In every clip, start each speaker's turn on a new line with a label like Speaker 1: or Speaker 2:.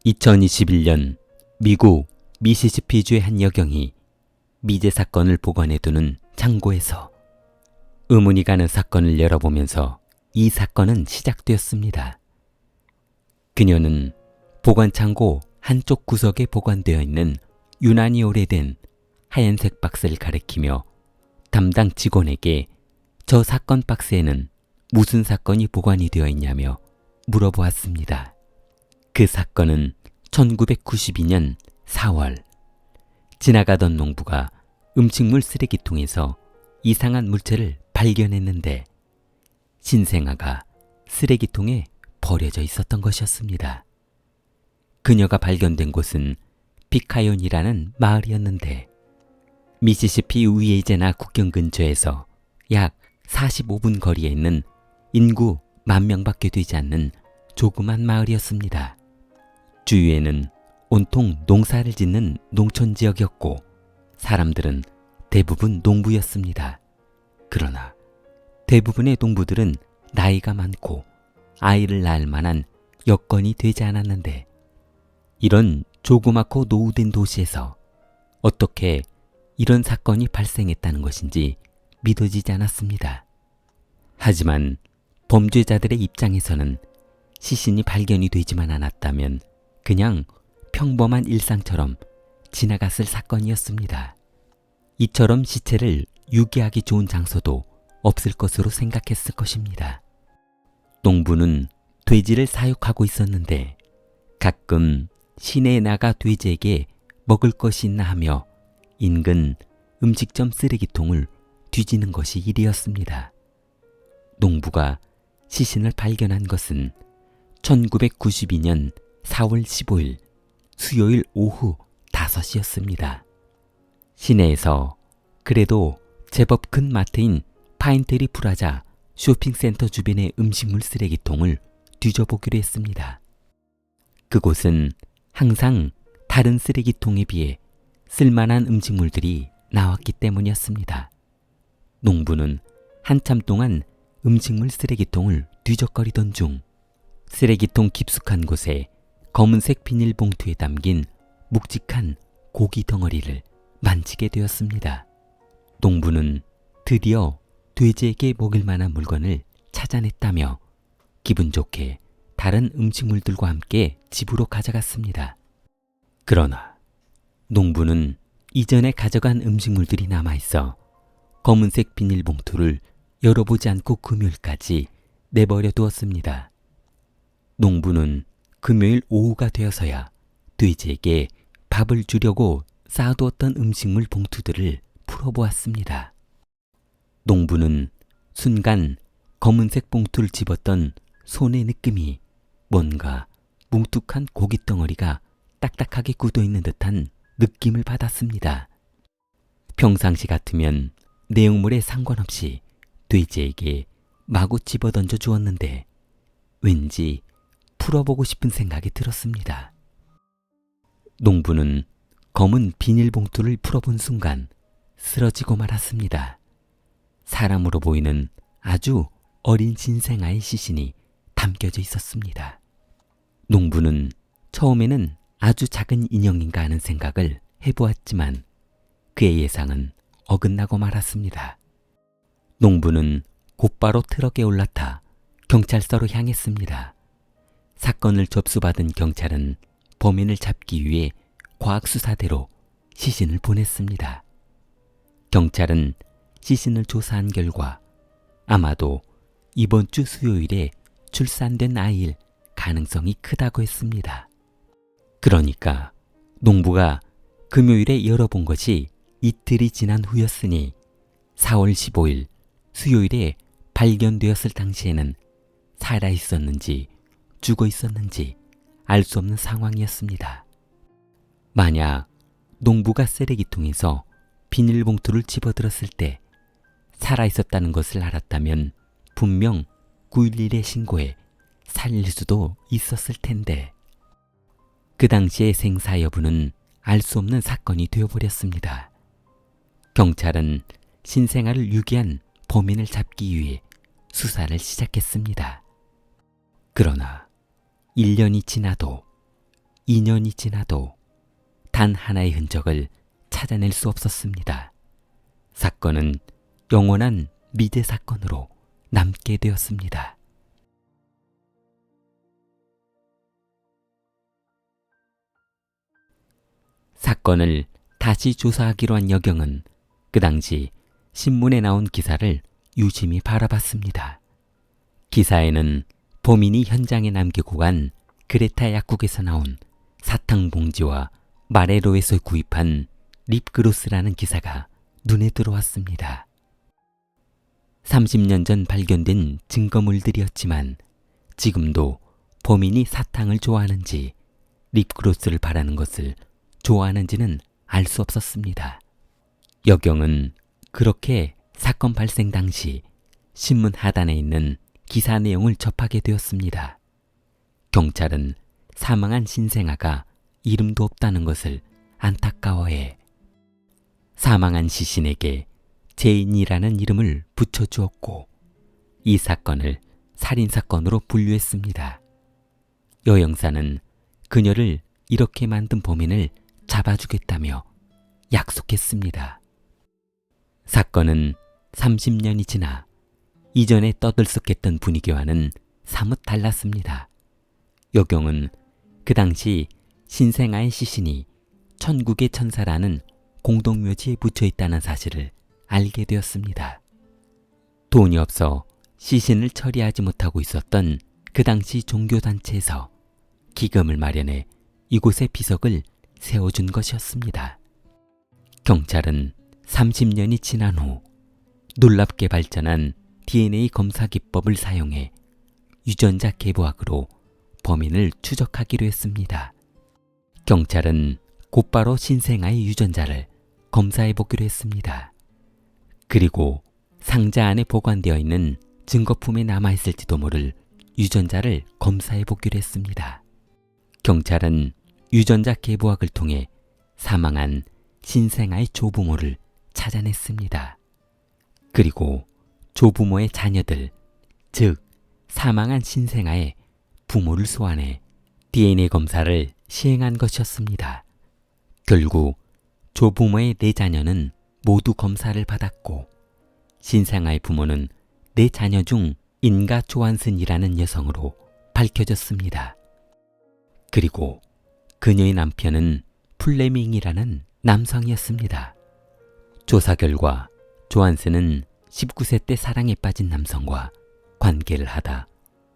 Speaker 1: 2021년 미국 미시시피주의 한 여경이 미제 사건을 보관해두는 창고에서 의문이 가는 사건을 열어보면서 이 사건은 시작되었습니다. 그녀는 보관 창고 한쪽 구석에 보관되어 있는 유난히 오래된 하얀색 박스를 가리키며 담당 직원에게 저 사건 박스에는 무슨 사건이 보관이 되어 있냐며 물어보았습니다. 그 사건은 1992년 4월 지나가던 농부가 음식물 쓰레기통에서 이상한 물체를 발견했는데 신생아가 쓰레기통에 버려져 있었던 것이었습니다. 그녀가 발견된 곳은 피카연이라는 마을이었는데 미시시피 우이제나 국경 근처에서 약 45분 거리에 있는 인구 10,000명밖에 되지 않는 조그만 마을이었습니다. 주위에는 온통 농사를 짓는 농촌 지역이었고 사람들은 대부분 농부였습니다. 그러나 대부분의 농부들은 나이가 많고 아이를 낳을 만한 여건이 되지 않았는데 이런 조그맣고 노후된 도시에서 어떻게 이런 사건이 발생했다는 것인지 믿어지지 않았습니다. 하지만 범죄자들의 입장에서는 시신이 발견이 되지만 않았다면 그냥 평범한 일상처럼 지나갔을 사건이었습니다. 이처럼 시체를 유기하기 좋은 장소도 없을 것으로 생각했을 것입니다. 농부는 돼지를 사육하고 있었는데 가끔 시내에 나가 돼지에게 먹을 것이 있나 하며 인근 음식점 쓰레기통을 뒤지는 것이 일이었습니다. 농부가 시신을 발견한 것은 1992년 4월 15일 수요일 오후 5시였습니다. 시내에서 그래도 제법 큰 마트인 파인트리 프라자 쇼핑센터 주변의 음식물 쓰레기통을 뒤져보기로 했습니다. 그곳은 항상 다른 쓰레기통에 비해 쓸만한 음식물들이 나왔기 때문이었습니다. 농부는 한참 동안 음식물 쓰레기통을 뒤적거리던 중 쓰레기통 깊숙한 곳에 검은색 비닐봉투에 담긴 묵직한 고기 덩어리를 만지게 되었습니다. 농부는 드디어 돼지에게 먹일 만한 물건을 찾아냈다며 기분 좋게 다른 음식물들과 함께 집으로 가져갔습니다. 그러나 농부는 이전에 가져간 음식물들이 남아있어 검은색 비닐봉투를 열어보지 않고 금요일까지 내버려 두었습니다. 농부는 금요일 오후가 되어서야 돼지에게 밥을 주려고 쌓아두었던 음식물 봉투들을 풀어보았습니다. 농부는 순간 검은색 봉투를 집었던 손의 느낌이 뭔가 뭉툭한 고깃덩어리가 딱딱하게 굳어있는 듯한 느낌을 받았습니다. 평상시 같으면 내용물에 상관없이 돼지에게 마구 집어던져 주었는데 왠지 풀어보고 싶은 생각이 들었습니다. 농부는 검은 비닐봉투를 풀어본 순간 쓰러지고 말았습니다. 사람으로 보이는 아주 어린 신생아의 시신이 담겨져 있었습니다. 농부는 처음에는 아주 작은 인형인가 하는 생각을 해보았지만 그의 예상은 어긋나고 말았습니다. 농부는 곧바로 트럭에 올라타 경찰서로 향했습니다. 사건을 접수받은 경찰은 범인을 잡기 위해 과학수사대로 시신을 보냈습니다. 경찰은 시신을 조사한 결과 아마도 이번 주 수요일에 출산된 아이일 가능성이 크다고 했습니다. 그러니까 농부가 금요일에 열어본 것이 이틀이 지난 후였으니 4월 15일 수요일에 발견되었을 당시에는 살아있었는지 죽어 있었는지 알 수 없는 상황이었습니다. 만약 농부가 쓰레기통에서 비닐봉투를 집어들었을 때 살아있었다는 것을 알았다면 분명 911에 신고해 살릴 수도 있었을 텐데 그 당시의 생사 여부는 알 수 없는 사건이 되어버렸습니다. 경찰은 신생아를 유기한 범인을 잡기 위해 수사를 시작했습니다. 그러나 1년이 지나도 2년이 지나도 단 하나의 흔적을 찾아낼 수 없었습니다. 사건은 영원한 미제 사건으로 남게 되었습니다. 사건을 다시 조사하기로 한 여경은 그 당시 신문에 나온 기사를 유심히 바라봤습니다. 기사에는 범인이 현장에 남기고 간 그레타 약국에서 나온 사탕 봉지와 마레로에서 구입한 립그로스라는 기사가 눈에 들어왔습니다. 30년 전 발견된 증거물들이었지만 지금도 범인이 사탕을 좋아하는지 립그로스를 바라는 것을 좋아하는지는 알 수 없었습니다. 여경은 그렇게 사건 발생 당시 신문 하단에 있는 기사 내용을 접하게 되었습니다. 경찰은 사망한 신생아가 이름도 없다는 것을 안타까워해 사망한 시신에게 제인이라는 이름을 붙여주었고 이 사건을 살인사건으로 분류했습니다. 여영사는 그녀를 이렇게 만든 범인을 잡아주겠다며 약속했습니다. 사건은 30년이 지나 이전에 떠들썩했던 분위기와는 사뭇 달랐습니다. 여경은 그 당시 신생아의 시신이 천국의 천사라는 공동묘지에 묻혀있다는 사실을 알게 되었습니다. 돈이 없어 시신을 처리하지 못하고 있었던 그 당시 종교단체에서 기금을 마련해 이곳에 비석을 세워준 것이었습니다. 경찰은 30년이 지난 후 놀랍게 발전한 DNA 검사 기법을 사용해 유전자 계보학으로 범인을 추적하기로 했습니다. 경찰은 곧바로 신생아의 유전자를 검사해 보기로 했습니다. 그리고 상자 안에 보관되어 있는 증거품에 남아있을지도 모를 유전자를 검사해 보기로 했습니다. 경찰은 유전자 계보학을 통해 사망한 신생아의 조부모를 찾아냈습니다. 그리고 조부모의 자녀들, 즉 사망한 신생아의 부모를 소환해 DNA 검사를 시행한 것이었습니다. 결국 조부모의 4자녀는 모두 검사를 받았고 신생아의 부모는 4자녀 중 인가 조한슨이라는 여성으로 밝혀졌습니다. 그리고 그녀의 남편은 플레밍이라는 남성이었습니다. 조사 결과 조한슨은 19세 때 사랑에 빠진 남성과 관계를 하다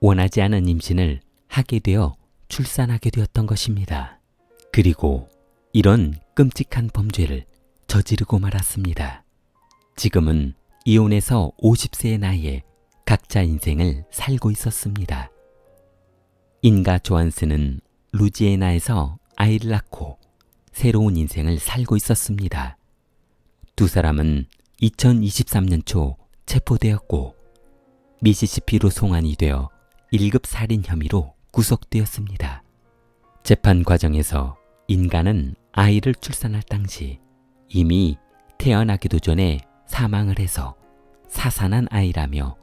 Speaker 1: 원하지 않은 임신을 하게 되어 출산하게 되었던 것입니다. 그리고 이런 끔찍한 범죄를 저지르고 말았습니다. 지금은 이혼해서 50세의 나이에 각자 인생을 살고 있었습니다. 인가 조한슨은 루지애나에서 아이를 낳고 새로운 인생을 살고 있었습니다. 두 사람은 2023년 초 체포되었고 미시시피로 송환이 되어 1급 살인 혐의로 구속되었습니다. 재판 과정에서 인가는 아이를 출산할 당시 이미 태어나기도 전에 사망을 해서 사산한 아이라며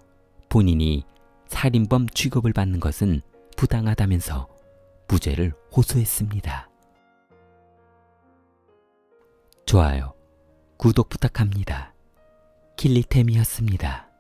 Speaker 1: 본인이 살인범 취급을 받는 것은 부당하다면서 무죄를 호소했습니다. 좋아요, 구독 부탁합니다. 킬리템이었습니다.